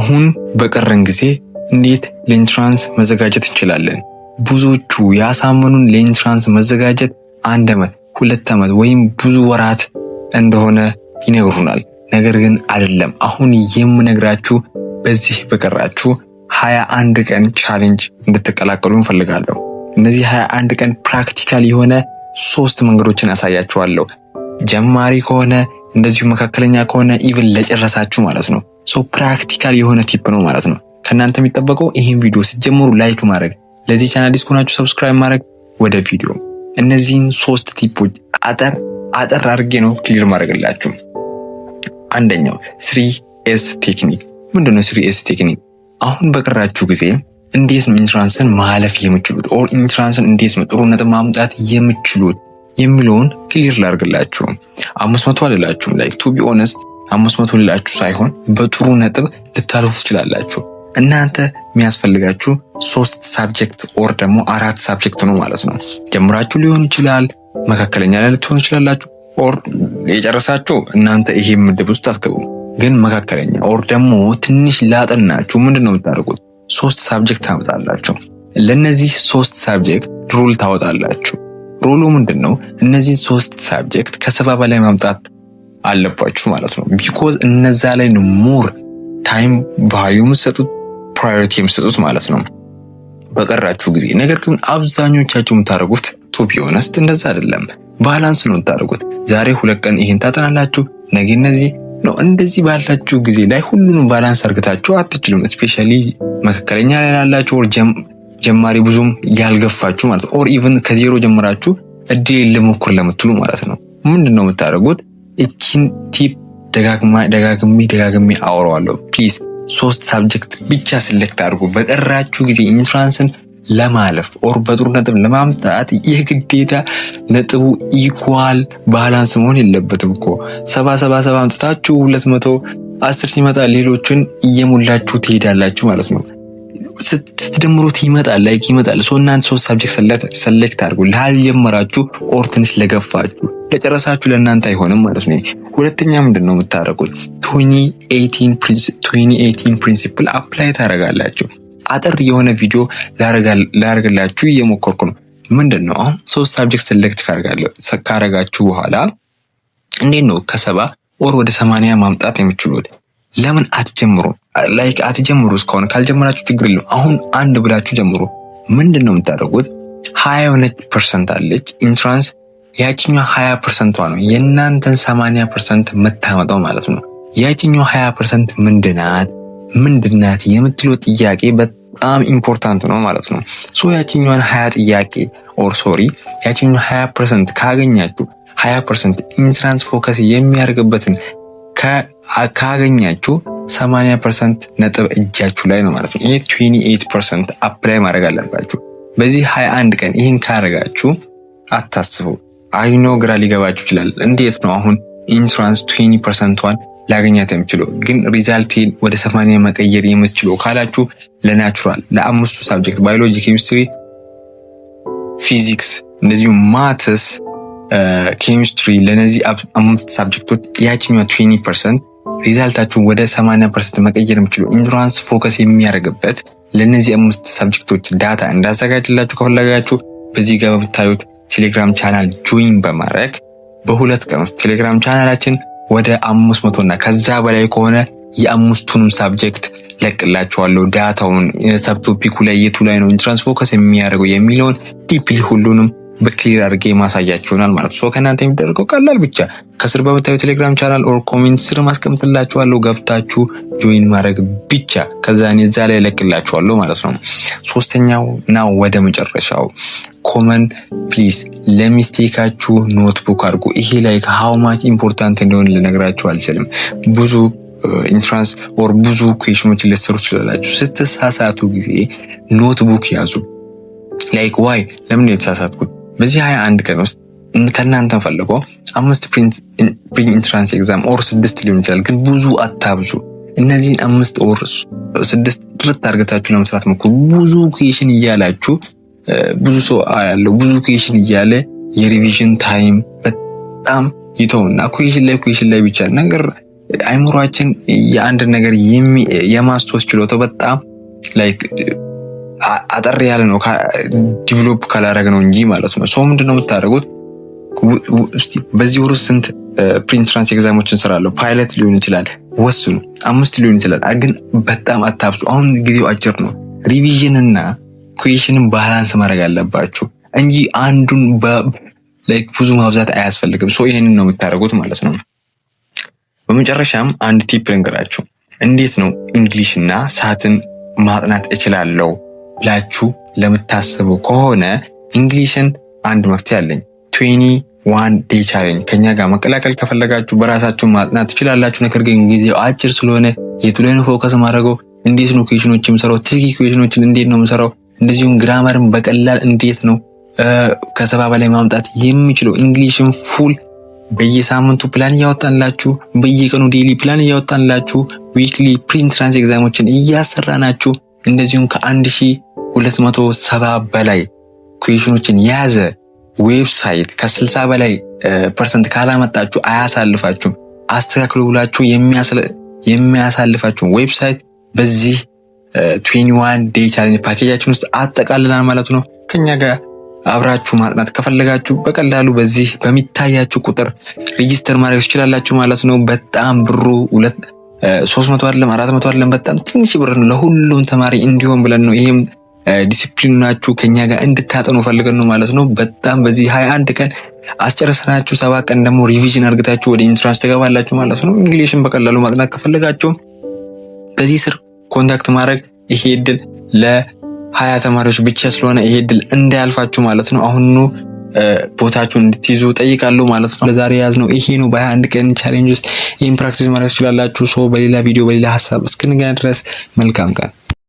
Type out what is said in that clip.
አሁን በቀረን ጊዜ እንዴት ለኢንትራንስ መዘጋጀት እንችላለን? ብዙዎቹ ያሳመኑን ለኢንትራንስ መዘጋጀት 1 ዓመት 2 ዓመት ወይም ብዙ ወራት እንደሆነ ይነግሩናል። ነገር ግን አይደለም። አሁን የምነግራችሁ በዚህ በቀራችሁ 21 ቀን ቻሌንጅ እንድትቀላቀሉ እንፈልጋለሁ። እነዚህ 21 ቀን ፕራክቲካል የሆነ 3 መንገዶችን አሳያችኋለሁ። ጀማሪ ከሆነ እንደዚሁ መካከለኛ ከሆነ ኢቭን ለጨረሳችሁ ማለት ነው። ፕራክቲካል የሆነ ቲፕ ነው ማለት ነው። ከናንተ የሚጠበቀው ይሄን ቪዲዮ ሲጀምሩ ላይክ ማድረግ፣ ለዚህ ቻናል አዲስ ከሆናችሁ ሰብስክራይብ ማድረግ። ወደ ቪዲዮ እነዚህን 3 ቲፖች አጠር አድርጌ ነው ክሊር ማድረግላችሁ። አንደኛው 3S ቴክኒክ። ምንድነው 3S ቴክኒክ? አሁን በቀራችሁ ጊዜ እንዴት ነው ኢንትራንስን ማለፍ የምችሉት ኦር ኢንትራንስን እንዴት ነው ጥሩ ነጥብ ማምጣት የምችሉት የሚለውን ክሊር ላድርግላችሁ። 500 አልላችሁም። ላይክ ቱ ቢ ኦነስት 500 ልላችሁ ሳይሆን በጥሩ ነጥብ ልታልፉ ትችላላችሁ። እናንተ የሚያስፈልጋችሁ 3 ሳብጀክት ኦር ደግሞ 4 ሳብጀክት ነው ማለት ነው። ጀምራችሁ ሊሆን ይችላል፣ መካከለኛ ላይ ልትሆኑ ይችላላችሁ፣ ኦር የጨረሳችሁ እናንተ ይሄ ምድብ ውስጥ አትገቡም። ግን መካከለኛ ኦር ደግሞ ትንሽ ላጠናችሁ ምንድነው የምታደርጉት? 3 ሳብጀክት ታመጣላችሁ። ለነዚህ 3 ሳብጀክት ሩል ታወጣላችሁ። ሩሉ ምንድነው? እነዚህ 3 ሳብጀክት ከ70 በላይ ማምጣት አለባችሁ ማለት ነው። ቢኮዝ እነዛ ላይ ነው ሞር ታይም ቫልዩ የምትሰጡት ፕራዮሪቲ የምትሰጡት ማለት ነው በቀራችሁ ጊዜ። ነገር ግን አብዛኞቻችሁ የምታደርጉት ቱ ቢ ኦነስት እንደዛ አይደለም። ባላንስ ነው የምታደርጉት። ዛሬ 2 ቀን ይሄን ታጠናላችሁ፣ ነገ እነዚህ ነው። እንደዚህ ባላችሁ ጊዜ ላይ ሁሉንም ባላንስ አድርጋችሁ አትችሉም። ስፔሻሊ መካከለኛ ላይ ያላችሁ ኦር ጀማሪ ብዙም ያልገፋችሁ ማለት ነው። ኦር ኢቭን ከዜሮ ጀምራችሁ እድል ልሞክር ለምትሉ ማለት ነው። ምንድነው የምታደርጉት? እቺን ቲፕ ደጋግሜ አወራዋለሁ። ፕሊዝ 3 ሳብጀክት ብቻ ሲሌክት አድርጉ። በቀራችሁ ጊዜ ኢንትራንስን ለማለፍ ኦር በጥሩ ነጥብ ለማምጣት የግዴታ ነጥቡ ኢኳል ባላንስ መሆን የለበትም እኮ 70 አምጥታችሁ 210 ሲመጣ ሌሎችን እየሞላችሁ ትሄዳላችሁ ማለት ነው። ስትደምሩት ይመጣል ይመጣል። እናንተ 3 ሳብጀክት ሰሌክት አድርጉ። ላልጀመራችሁ ኦር ትንሽ ለገፋችሁ፣ ለጨረሳችሁ ለእናንተ አይሆንም ማለት ነው። ሁለተኛ ምንድነው የምታደርጉት? 2018 ፕሪንሲፕል አፕላይ ታደርጋላችሁ። አጠር የሆነ ቪዲዮ ላደርግላችሁ እየሞከርኩ ነው። ምንድነው አሁን 3 ሳብጀክት ሰሌክት ካረጋችሁ በኋላ እንዴት ነው ከ70 ኦር ወደ 80 ማምጣት የምትችሉት? ለምን አትጀምሩ? አትጀምሩ። እስካሁን ካልጀመራችሁ ችግር የለም። አሁን 1 ብላችሁ ጀምሩ። ምንድነው የምታደርጉት? 20% አለች ኢንትራንስ። ያቺኛው 20% ነው የእናንተን 80% የምታመጣው ማለት ነው። ያቺኛው 20% ምንድናት የምትለው ጥያቄ በጣም ኢምፖርታንት ነው ማለት ነው። ያቺኛውን 20% 20% ካገኛችሁ 20% ኢንትራንስ ፎከስ የሚያደርግበትን ካገኛችሁ 80% ነጥብ እጃችሁ ላይ ነው ማለት ነው። ይሄ 28% አፕላይ ማድረግ አለባችሁ በዚህ 21 ቀን። ይሄን ካረጋችሁ አታስቡ። አይኖ ግራ ሊገባችሁ ይችላል። እንዴት ነው አሁን ኢንትራንስ 20%ን ላገኛት የምችለው ግን ሪዛልቴን ወደ 80 መቀየር የምችለው ካላችሁ ለናቹራል ለአምስቱ ሳብጀክት ባዮሎጂ፣ ኬሚስትሪ፣ ፊዚክስ እንደዚሁ ማትስ፣ ኬሚስትሪ ለነዚህ 5 ሳብጀክቶች ያቺኛው 20% ሪዛልታችሁ ወደ 80% መቀየር የምችለው ኢንትራንስ ፎከስ የሚያደርግበት ለነዚህ 5 ሳብጀክቶች ዳታ እንዳዘጋጅላችሁ ከፈለጋችሁ በዚህ ጋር በምታዩት ቴሌግራም ቻናል ጆይን በማድረግ በ2 ቀን ውስጥ ቴሌግራም ቻናላችን ወደ 500 እና ከዛ በላይ ከሆነ የአምስቱንም ሳብጀክት ለቅላችኋለሁ። ዳታውን ሰብ ቶፒኩ ላይ የቱ ላይ ነው ኢንትራንስ ፎከስ የሚያደርገው የሚለውን ዲፕሊ ሁሉንም በክሊር አድርጌ ማሳያችሁናል ማለት ነው። ከእናንተ የሚደረገው ቀላል ብቻ ከስር በምታዩ ቴሌግራም ቻናል ኦር ኮሜንት ስር ማስቀምጥላችኋለሁ። ገብታችሁ ጆይን ማድረግ ብቻ ከዛ እኔ እዛ ላይ ለቅላችኋለሁ ማለት ነው። ሶስተኛው እና ወደ መጨረሻው ኮመን ፕሊዝ ለሚስቴካችሁ ኖትቡክ አድርጉ። ይሄ ላይ ሃው ማች ኢምፖርታንት እንደሆነ ልነግራችሁ አልችልም። ብዙ ኢንትራንስ ኦር ብዙ ኩዌሽኖችን ልትሰሩ ትችላላችሁ። ስትሳሳቱ ጊዜ ኖትቡክ ያዙ። ላይክ ዋይ ለምን ነው የተሳሳትኩት? በዚህ 21 ቀን ውስጥ ከእናንተ ፈልገው 5 ፕሪ ኢንትራንስ ኤግዛም ኦር 6 ሊሆን ይችላል፣ ግን ብዙ አታብዙ። እነዚህን 5 ኦር 6 ጥርት አድርጋችሁ ለመስራት ሞክሩ። ብዙ ኩዌሽን እያላችሁ ብዙ ሰው ያለው ብዙ ኩዌሽን እያለ የሪቪዥን ታይም በጣም ይተውና ኩዌሽን ላይ ብቻ ነገር አይምሮአችን የአንድ ነገር የማስታወስ ችሎታው በጣም ላይክ አጠር ያለ ነው ዲቨሎፕ ካላረገ ነው እንጂ ማለት ነው። ሰው ምንድነው የምታደርጉት? እስቲ በዚህ ወር ስንት ፕሪንትራንስ ኤግዛሞችን እንሰራለሁ? ፓይለት ሊሆን ይችላል፣ ወስኑ 5 ሊሆን ይችላል። ግን በጣም አታብሱ። አሁን ጊዜው አጭር ነው። ሪቪዥን እና ኩዌሽንን ባላንስ ማድረግ አለባችሁ እንጂ አንዱን ላይክ ብዙ ማብዛት አያስፈልግም። ሶ ይሄንን ነው የምታደርጉት ማለት ነው። በመጨረሻም አንድ ቲፕ ልንገራችሁ። እንዴት ነው እንግሊሽ እና ሳትን ማጥናት እችላለሁ ብላችሁ ለምታስቡ ከሆነ እንግሊሽን አንድ መፍትሄ አለኝ። 21 ዴይ ቻሌንጅ ከኛ ጋር መቀላቀል ከፈለጋችሁ በራሳችሁ ማጥናት ትችላላችሁ። ነገር ግን ጊዜው አጭር ስለሆነ የቱ ላይ ነው ፎከስ ማድረገው፣ እንዴት ነው ኩዌሽኖችን የምሰራው፣ ትሪኪ ኩዌሽኖችን እንዴት ነው የምሰራው፣ እንደዚሁም ግራመርን በቀላል እንዴት ነው ከ70 በላይ ማምጣት የሚችለው፣ እንግሊሽን ፉል በየሳምንቱ ፕላን እያወጣንላችሁ፣ በየቀኑ ዴይሊ ፕላን እያወጣንላችሁ፣ ዊክሊ ፕሪንትራንስ ኤግዛሞችን እያሰራናችሁ፣ እንደዚሁም ከ1270 በላይ ኩዌሽኖችን የያዘ ዌብሳይት ከ60 በላይ ፐርሰንት ካላመጣችሁ አያሳልፋችሁም። አስተካክሉ ብላችሁ የሚያሳልፋችሁ ዌብሳይት በዚህ 21 ዴይ ቻሌንጅ ፓኬጃችን ውስጥ አጠቃልላል ማለት ነው። ከኛ ጋር አብራችሁ ማጥናት ከፈለጋችሁ በቀላሉ በዚህ በሚታያችሁ ቁጥር ሬጂስተር ማድረግ ትችላላችሁ ማለት ነው። በጣም ብሩ 300 አይደለም 400 አይደለም፣ በጣም ትንሽ ብር ነው ለሁሉም ተማሪ እንዲሆን ብለን ነው። ይሄም ዲሲፕሊናችሁ ከኛ ጋር እንድታጠኑ ፈልገን ነው ማለት ነው። በጣም በዚህ 21 ቀን አስጨርሰናችሁ 7 ቀን ደግሞ ሪቪዥን አድርጋችሁ ወደ ኢንትራንስ ተገባላችሁ ማለት ነው። እንግሊሽን በቀላሉ ማጥናት ከፈለጋችሁ በዚህ ስር ኮንታክት ማድረግ ይሄ እድል ለ20 ተማሪዎች ብቻ ስለሆነ ይሄ እድል እንዳያልፋችሁ ማለት ነው። አሁኑ ቦታችሁን እንድትይዙ ጠይቃለሁ ማለት ነው። ለዛሬ ያዝነው ይሄ ነው። በ21 ቀን ቻሌንጅ ውስጥ ይሄን ፕራክቲስ ማድረግ ትችላላችሁ። በሌላ ቪዲዮ በሌላ ሀሳብ እስክንገናኝ ድረስ መልካም ቀን።